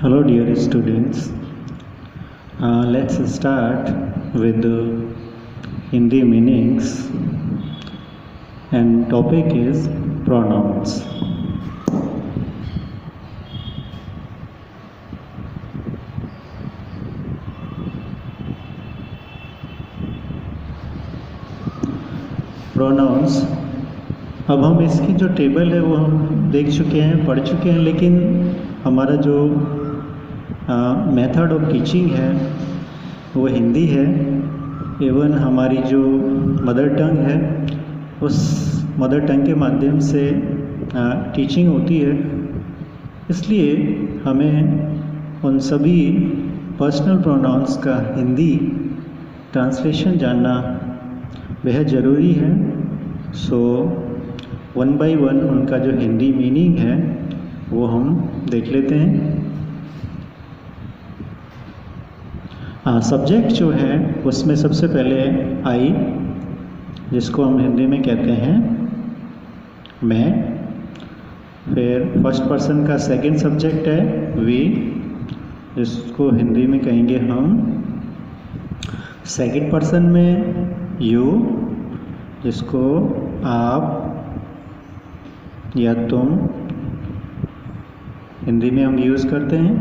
Hello, dear students. Let's start with the Hindi meanings, and topic is pronouns. Pronouns, अब हम इसकी जो table है वो हम देख चुके हैं, पढ़ चुके हैं, लेकिन हमारा जो मेथड ऑफ टीचिंग है वो हिंदी है। एवं हमारी जो मदर टंग है उस मदर टंग के माध्यम से टीचिंग होती है, इसलिए हमें उन सभी पर्सनल प्रोनाउंस का हिंदी ट्रांसलेशन जानना बेहद ज़रूरी है। सो वन बाय वन उनका जो हिंदी मीनिंग है वो हम देख लेते हैं। सब्जेक्ट जो है उसमें सबसे पहले आई, जिसको हम हिंदी में कहते हैं मैं। फिर फर्स्ट पर्सन का सेकंड सब्जेक्ट है वी, जिसको हिंदी में कहेंगे हम। सेकंड पर्सन में यू, जिसको आप या तुम हिंदी में हम यूज़ करते हैं।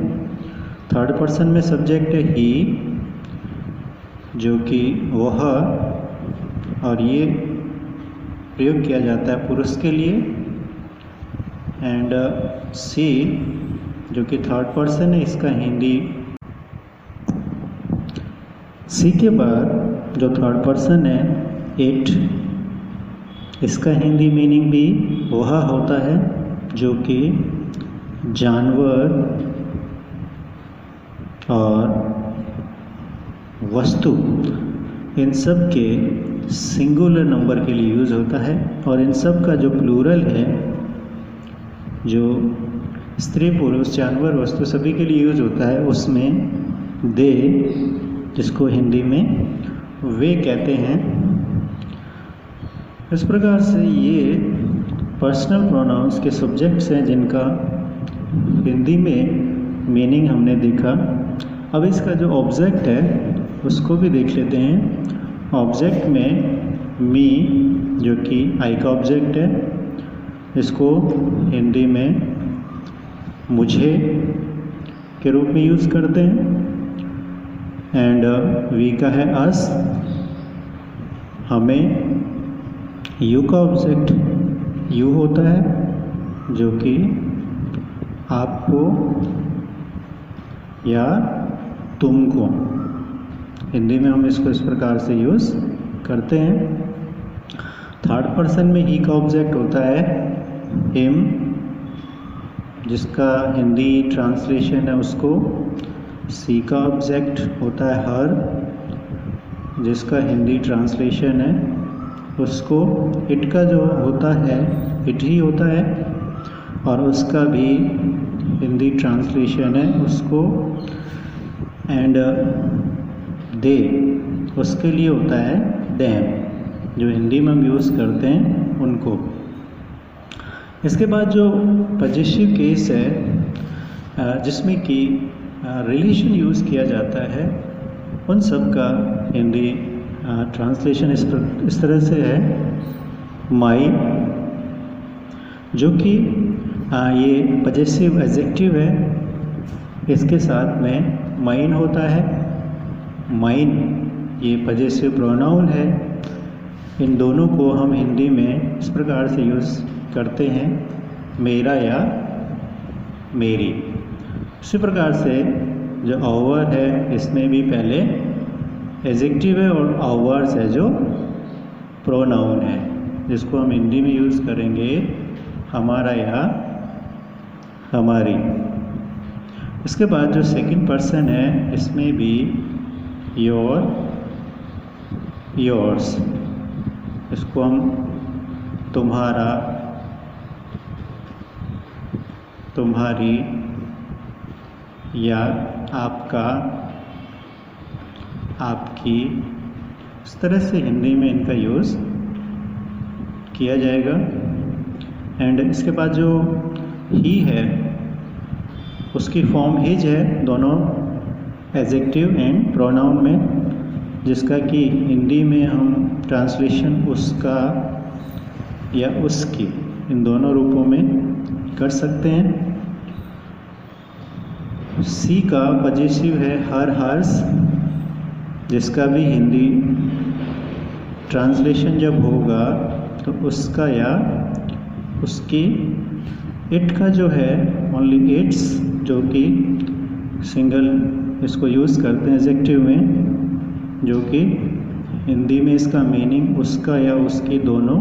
थर्ड पर्सन में सब्जेक्ट है ही, जो कि वह, और ये प्रयोग किया जाता है पुरुष के लिए। एंड सी, जो कि थर्ड पर्सन है, इसका हिंदी। सी के बाद जो थर्ड पर्सन है इट, इसका हिंदी मीनिंग भी वह होता है जो कि जानवर और वस्तु, इन सब के सिंगुलर नंबर के लिए यूज़ होता है। और इन सब का जो प्लूरल है, जो स्त्री पुरुष जानवर वस्तु सभी के लिए यूज़ होता है, उसमें दे, जिसको हिंदी में वे कहते हैं। इस प्रकार से ये पर्सनल प्रोनाउंस के सब्जेक्ट्स हैं जिनका हिंदी में मीनिंग हमने देखा। अब इसका जो ऑब्जेक्ट है उसको भी देख लेते हैं। ऑब्जेक्ट में मी, जो कि आई का ऑब्जेक्ट है, इसको हिंदी में मुझे के रूप में यूज़ करते हैं। एंड वी का है अस, हमें। यू का ऑब्जेक्ट यू होता है, जो कि आपको या तुमको, हिंदी में हम इसको इस प्रकार से यूज़ करते हैं। थर्ड पर्सन में ही का ऑब्जेक्ट होता है हिम, जिसका हिंदी ट्रांसलेशन है उसको। सी का ऑब्जेक्ट होता है हर, जिसका हिंदी ट्रांसलेशन है उसको। इट का जो होता है इट ही होता है, और उसका भी हिंदी ट्रांसलेशन है उसको। एंड दे, उसके लिए होता है डैम, जो हिंदी में हम यूज़ करते हैं उनको। इसके बाद जो पजेसिव केस है, जिसमें कि रिलेशन यूज़ किया जाता है, उन सब का हिंदी ट्रांसलेशन इस तरह से है माई, जो कि ये पजेसिव एडजेक्टिव है, इसके साथ में माइन होता है। माइन ये पजेसिव प्रोनाउन है। इन दोनों को हम हिंदी में इस प्रकार से यूज़ करते हैं, मेरा या मेरी। इसी प्रकार से जो आवर है, इसमें भी पहले एडजेक्टिव है और आवर्स है जो प्रोनाउन है, जिसको हम हिंदी में यूज़ करेंगे हमारा या हमारी। इसके बाद जो सेकंड पर्सन है, इसमें भी योर, योर्स, इसको हम तुम्हारा, तुम्हारी या आपका, आपकी, इस तरह से हिंदी में इनका यूज़ किया जाएगा। एंड इसके बाद जो ही है, उसकी फॉर्म हिज है दोनों एडजेक्टिव एंड प्रोनाउन में, जिसका कि हिंदी में हम ट्रांसलेशन उसका या उसकी इन दोनों रूपों में कर सकते हैं। सी का पजेसिव है हर, हर्स, जिसका भी हिंदी ट्रांसलेशन जब होगा तो उसका या उसकी। इट का जो है ओनली इट्स, जो कि सिंगल इसको यूज़ करते हैं एडजेक्टिव में, जो कि हिंदी में इसका मीनिंग उसका या उसकी दोनों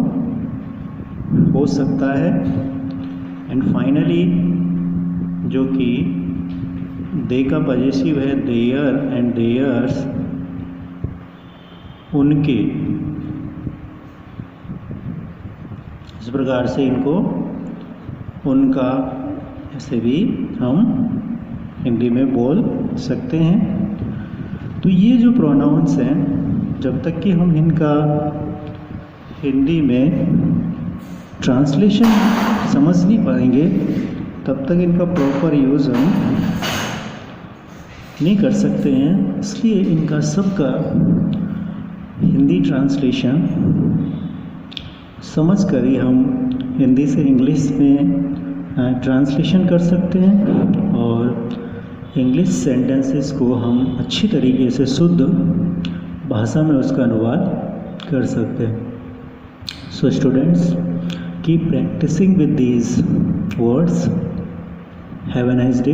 हो सकता है। एंड फाइनली जो कि दे का पजेसिव है देयर एंड देयर्स, उनके। इस प्रकार से इनको उनका ऐसे भी हम हिंदी में बोल सकते हैं। तो ये जो प्रोनाउंस हैं, जब तक कि हम इनका हिंदी में ट्रांसलेशन समझ नहीं पाएंगे तब तक इनका प्रॉपर यूज़ हम नहीं कर सकते हैं। इसलिए इनका सबका हिंदी ट्रांसलेशन समझ कर ही हम हिंदी से इंग्लिश में ट्रांसलेशन कर सकते हैं और इंग्लिश सेंटेंसेस को हम अच्छी तरीके से शुद्ध भाषा में उसका अनुवाद कर सकते हैं। So students, keep practicing with these words. Have a nice day.